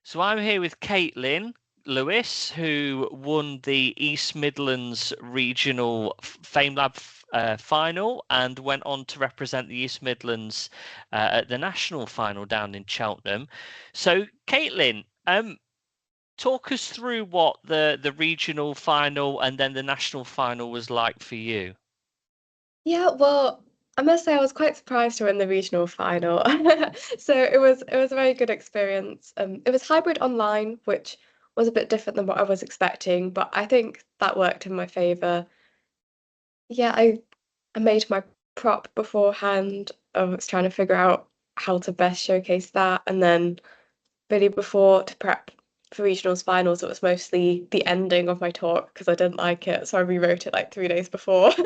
So I'm here with Caitlyn Lewis, who won the East Midlands Regional FameLab Final and went on to represent the East Midlands at the National Final down in Cheltenham. So, Caitlyn, talk us through what the regional final and then the national final was like for you. Yeah, well, I must say I was quite surprised to win the regional final. So it was a very good experience. It was hybrid online, which was a bit different than what I was expecting, but I think that worked in my favor. Yeah, I made my prop beforehand. I was trying to figure out how to best showcase that, and then really before to prep for regionals finals, it was mostly the ending of my talk because I didn't like it, so I rewrote it like 3 days before. So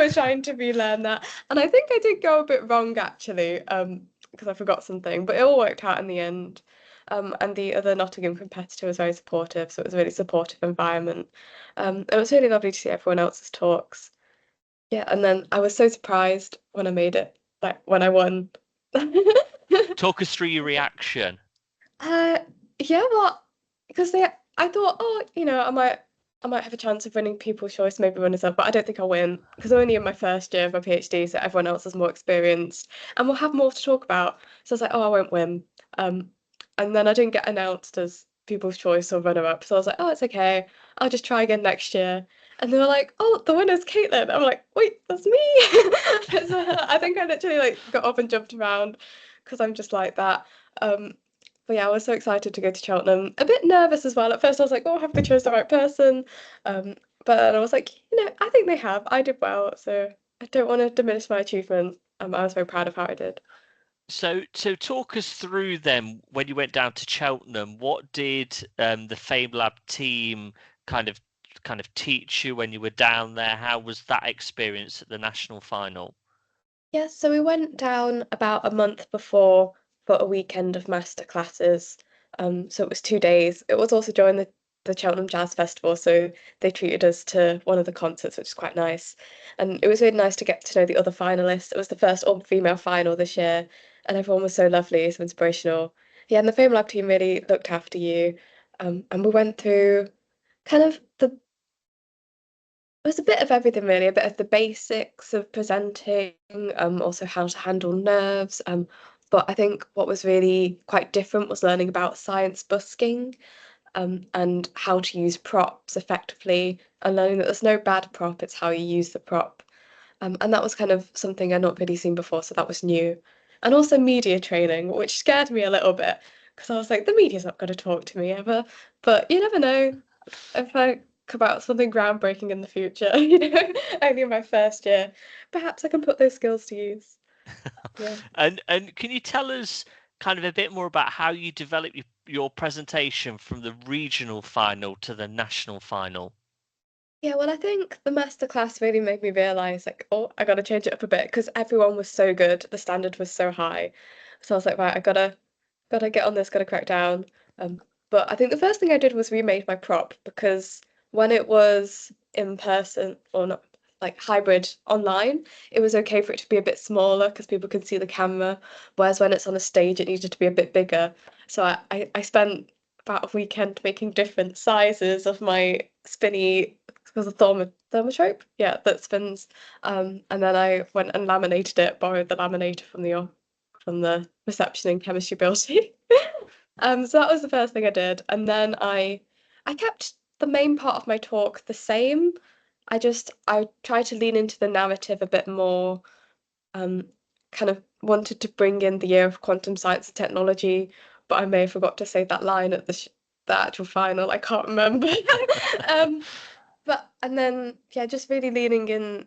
I was trying to relearn that, and I think I did go a bit wrong actually, because I forgot something, but it all worked out in the end. And the other Nottingham competitor was very supportive, so it was a really supportive environment. It was really lovely to see everyone else's talks. Yeah, and then I was so surprised when I made it, like when I won. Talk us through your reaction. Uh, yeah, well, because I thought, oh, I might have a chance of winning People's Choice, maybe runners up, but I don't think I'll win because I'm only in my first year of my PhD, so everyone else is more experienced and we'll have more to talk about. So I was like, oh, I won't win. Um, and then I didn't get announced as People's Choice or runner up, so I was like, oh, it's okay. I'll just try again next year. And they were like, oh, the winner's Caitlyn. I'm like, wait, that's me. So I think I literally like got up and jumped around because I'm just like that. Um, but yeah, I was so excited to go to Cheltenham. A bit nervous as well. At first, I was like, "Oh, have they chose the right person?" But then I was like, I think they have. I did well, so I don't want to diminish my achievement. I was very proud of how I did. So talk us through them when you went down to Cheltenham. What did the FameLab team kind of teach you when you were down there? How was that experience at the national final? Yeah, so we went down about a month before for a weekend of master classes. So it was 2 days. It was also during the Cheltenham Jazz Festival, so they treated us to one of the concerts, which is quite nice. And it was really nice to get to know the other finalists. It was the first all-female final this year, and everyone was so lovely, so inspirational. Yeah, and the FameLab team really looked after you. And we went through kind of it was a bit of everything really, a bit of the basics of presenting, also how to handle nerves. But I think what was really quite different was learning about science busking, and how to use props effectively, and learning that there's no bad prop, it's how you use the prop. And that was kind of something I'd not really seen before, so that was new. And also media training, which scared me a little bit, because I was like, the media's not going to talk to me ever. But you never know if I come out with something groundbreaking in the future, only in my first year, perhaps I can put those skills to use. Yeah. And can you tell us kind of a bit more about how you develop your presentation from the regional final to the national final? Yeah, well, I think the masterclass really made me realize, like, oh, I gotta change it up a bit because everyone was so good, the standard was so high. So I was like, right, I gotta get on this, gotta crack down. But I think the first thing I did was remade my prop because when it was in person or not, like hybrid online, it was okay for it to be a bit smaller because people could see the camera. Whereas when it's on a stage, it needed to be a bit bigger. So I spent about a weekend making different sizes of my spinny because a thermotrope, yeah, that spins. And then I went and laminated it, borrowed the laminator from the reception in chemistry building. So that was the first thing I did, and then I kept the main part of my talk the same. I tried to lean into the narrative a bit more. Um, Kind of wanted to bring in the year of quantum science and technology, but I may have forgot to say that line at the actual final. I can't remember. um, but and then yeah, just really leaning in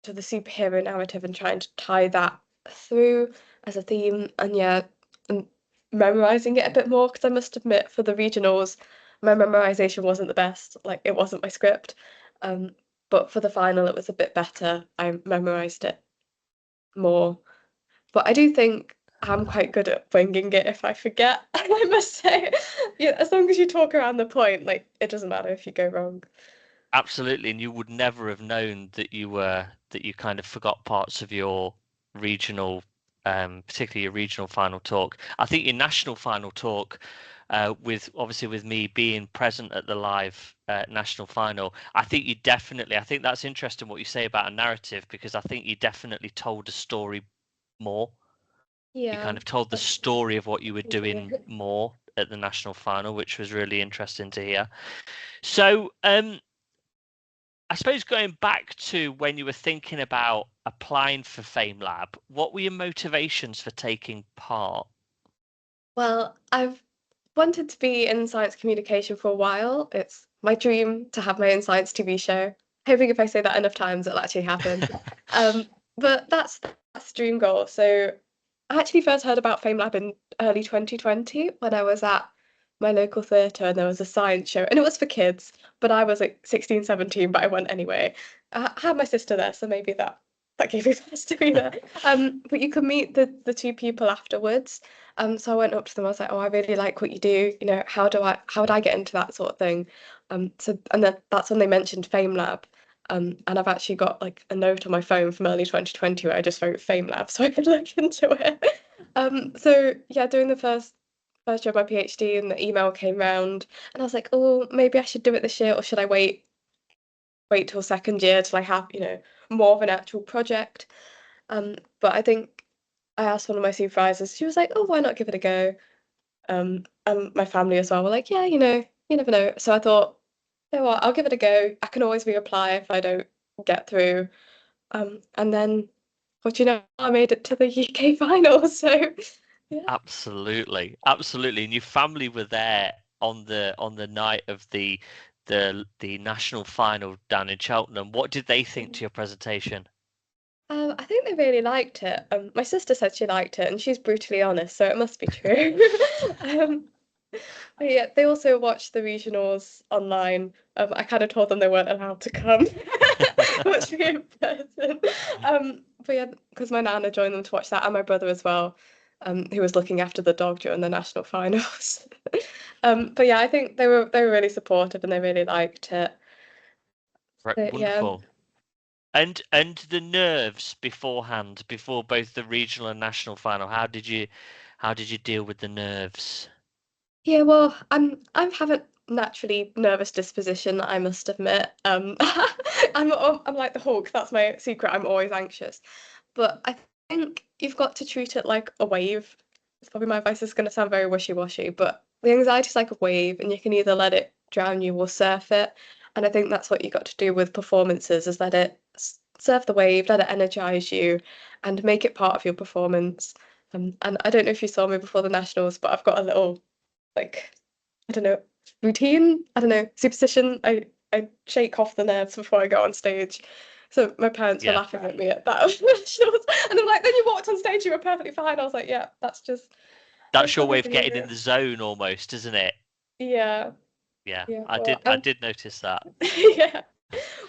to the superhero narrative and trying to tie that through as a theme, and yeah, and memorizing it a bit more because I must admit for the regionals, my memorization wasn't the best. Like it wasn't my script. Um, but for the final, it was a bit better. I memorized it more. But I do think I'm quite good at winging it if I forget, I must say. Yeah, as long as you talk around the point, like it doesn't matter if you go wrong. Absolutely, and you would never have known that you kind of forgot parts of your regional, particularly your regional final talk. I think your national final talk, with obviously with me being present at the live national final. I think that's interesting what you say about a narrative, because I think you definitely told a story more. You Yeah, kind of told the story of what you were thank you. doing more at the national final, which was really interesting to hear. So, I suppose going back to when you were thinking about applying for FameLab, what were your motivations for taking part? Well, I've wanted to be in science communication for a while. It's my dream to have my own science TV show. Hoping if I say that enough times, it'll actually happen. But that's the dream goal. So I actually first heard about FameLab in early 2020 when I was at my local theatre and there was a science show and it was for kids, but I was like 16, 17, but I went anyway. I had my sister there, so maybe that gave me first to be there. But you could meet the two people afterwards. So I went up to them. I was like, "Oh, I really like what you do. You know, how would I get into that sort of thing?" And then that's when they mentioned FameLab. And I've actually got like a note on my phone from early 2020 where I just wrote FameLab so I could look into it. So yeah, doing the first year of my PhD and the email came round and I was like, oh, maybe I should do it this year or should I wait till second year till I have, more of an actual project. But I think I asked one of my supervisors, she was like, oh, why not give it a go? And my family as well were like, yeah, you never know. So I thought, you know what, I'll give it a go. I can always reapply if I don't get through. And then, what you know, I made it to the UK final. So yeah. Absolutely, absolutely. And your family were there on the night of the national final down in Cheltenham. What did they think to your presentation? I think they really liked it. My sister said she liked it, and she's brutally honest, so it must be true. Um, but yeah, they also watched the regionals online. I kind of told them they weren't allowed to come watch me in person. But yeah, because my nana joined them to watch that, and my brother as well, who was looking after the dog during the national finals. But yeah, I think they were really supportive and they really liked it. Right, But yeah. wonderful. And the nerves beforehand, before both the regional and national final, how did you deal with the nerves? Yeah, well, I have a naturally nervous disposition, I must admit. I'm like the Hulk. That's my secret. I'm always anxious, but I think you've got to treat it like a wave. It's probably my advice is going to sound very wishy-washy, but the anxiety is like a wave, and you can either let it drown you or surf it. And I think that's what you got to do with performances: is let it surf the wave, let it energize you, and make it part of your performance. And I don't know if you saw me before the nationals, but I've got a little like I don't know, routine, I don't know, superstition. I shake off the nerves before I go on stage. So my parents were Yeah, laughing at me at that. And they're like, then you walked on stage, you were perfectly fine. I was like, yeah, that's that's your way of probably getting in it. the zone almost, isn't it? Yeah, Yeah, yeah. I Well, did I did notice that. yeah.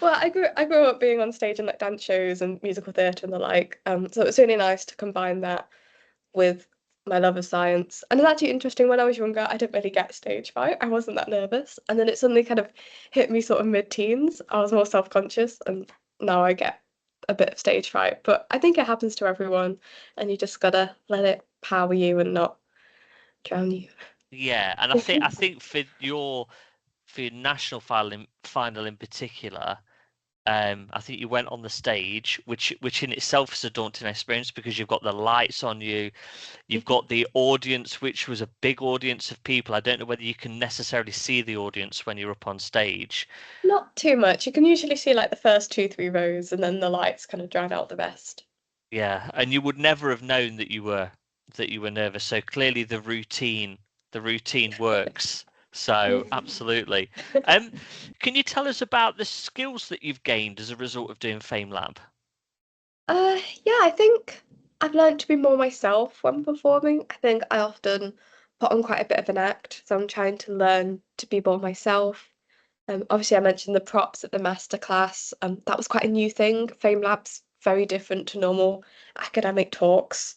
Well, I grew up being on stage in like dance shows and musical theatre and the like. So it was really nice to combine that with my love of science. And it's actually interesting, when I was younger, I didn't really get stage fright. I wasn't that nervous. And then it suddenly kind of hit me sort of mid-teens. I was more self-conscious and now I get a bit of stage fright. But I think it happens to everyone and you just gotta let it power you and not drown you. Yeah, and I think for your national final in particular, I think you went on the stage, which in itself is a daunting experience because you've got the lights on you, you've got the audience, which was a big audience of people. I don't know whether you can necessarily see the audience when you're up on stage. Not too much. You can usually see like the first two, three rows and then the lights kind of drown out the rest. Yeah, and you would never have known that you were nervous. So clearly the routine works. So absolutely. Um, can you tell us about the skills that you've gained as a result of doing FameLab? Yeah, I think I've learned to be more myself when performing. I think I often put on quite a bit of an act, so I'm trying to learn to be more myself. Obviously, I mentioned the props at the masterclass. That was quite a new thing. FameLab's very different to normal academic talks.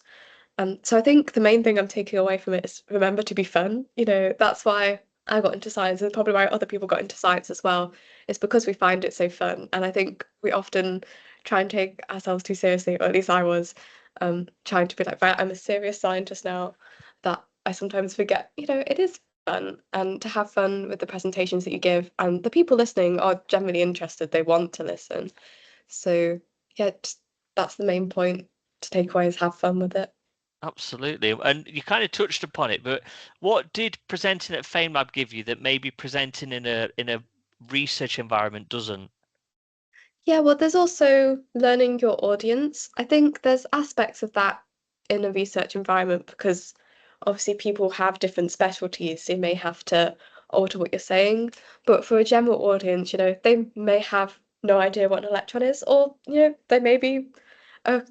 So I think the main thing I'm taking away from it is remember to be fun. That's why I got into science and probably why other people got into science as well. It's because we find it so fun. And I think we often try and take ourselves too seriously, or at least I was, trying to be like, right, I'm a serious scientist now, that I sometimes forget, it is fun and to have fun with the presentations that you give. And the people listening are generally interested, they want to listen. So, yeah, that's the main point to take away is have fun with it. Absolutely. And you kind of touched upon it, but what did presenting at FameLab give you that maybe presenting in a research environment doesn't? Yeah, well, there's also learning your audience. I think there's aspects of that in a research environment because obviously people have different specialties. So you may have to alter what you're saying. But for a general audience, they may have no idea what an electron is, or, they may be a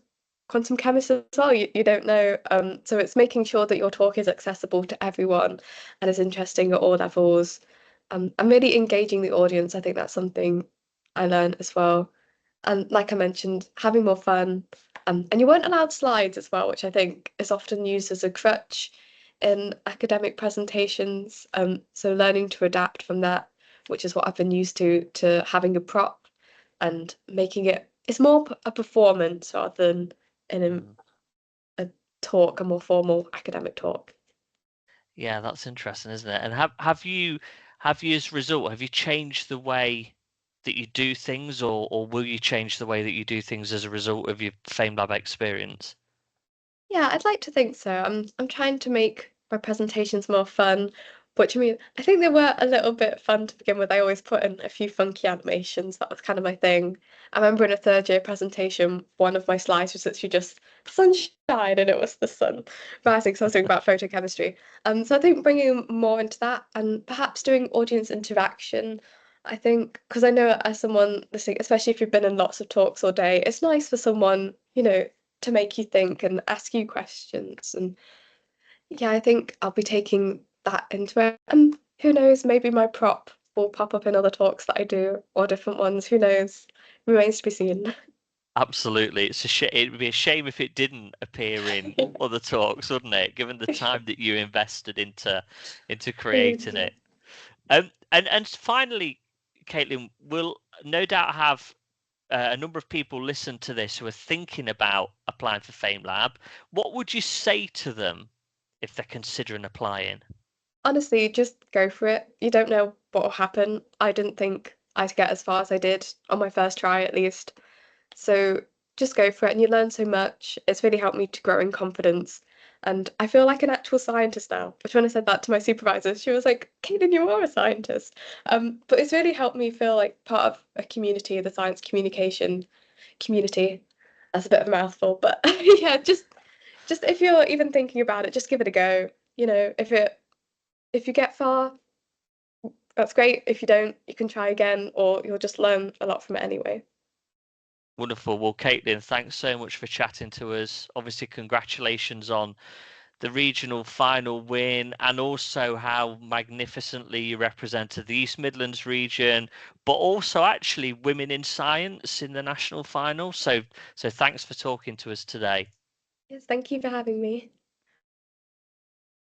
quantum chemist as well. You don't know. So it's making sure that your talk is accessible to everyone and is interesting at all levels. And really engaging the audience. I think that's something I learned as well. And like I mentioned, having more fun. And you weren't allowed slides as well, which I think is often used as a crutch in academic presentations. So learning to adapt from that, which is what I've been used to having a prop and making it's more a performance rather than in Mm. a talk, a more formal academic talk. Yeah, that's interesting, isn't it? And have you as a result, have you changed the way that you do things, or will you change the way that you do things as a result of your FameLab experience? Yeah, I'd like to think so. I'm trying to make my presentations more fun, which I mean, I think they were a little bit fun to begin with. I always put in a few funky animations. That was kind of my thing. I remember in a third year presentation, one of my slides was literally just sunshine, and it was the sun rising. So I was doing about photochemistry. So I think bringing more into that and perhaps doing audience interaction. I think because I know as someone listening, especially if you've been in lots of talks all day, it's nice for someone, to make you think and ask you questions. And yeah, I think I'll be taking that into it. And who knows, maybe my prop will pop up in other talks that I do or different ones. Who knows? Remains to be seen. Absolutely. It would be a shame if it didn't appear in other talks, wouldn't it? Given the time that you invested into creating it. And finally, Caitlin, we'll no doubt have a number of people listen to this who are thinking about applying for FameLab. What would you say to them if they're considering applying? Honestly, just go for it. You don't know what will happen. I didn't think I'd get as far as I did on my first try, at least. So just go for it and you learn so much. It's really helped me to grow in confidence. And I feel like an actual scientist now. Which when I said that to my supervisor, she was like, Caitlin, you are a scientist. But it's really helped me feel like part of a community, the science communication community. That's a bit of a mouthful, but yeah, just if you're even thinking about it, just give it a go. If you get far, that's great. If you don't, you can try again, or you'll just learn a lot from it anyway. Wonderful. Well, Caitlin, thanks so much for chatting to us. Obviously, congratulations on the regional final win and also how magnificently you represented the East Midlands region, but also actually women in science in the national final. So thanks for talking to us today. Yes, thank you for having me.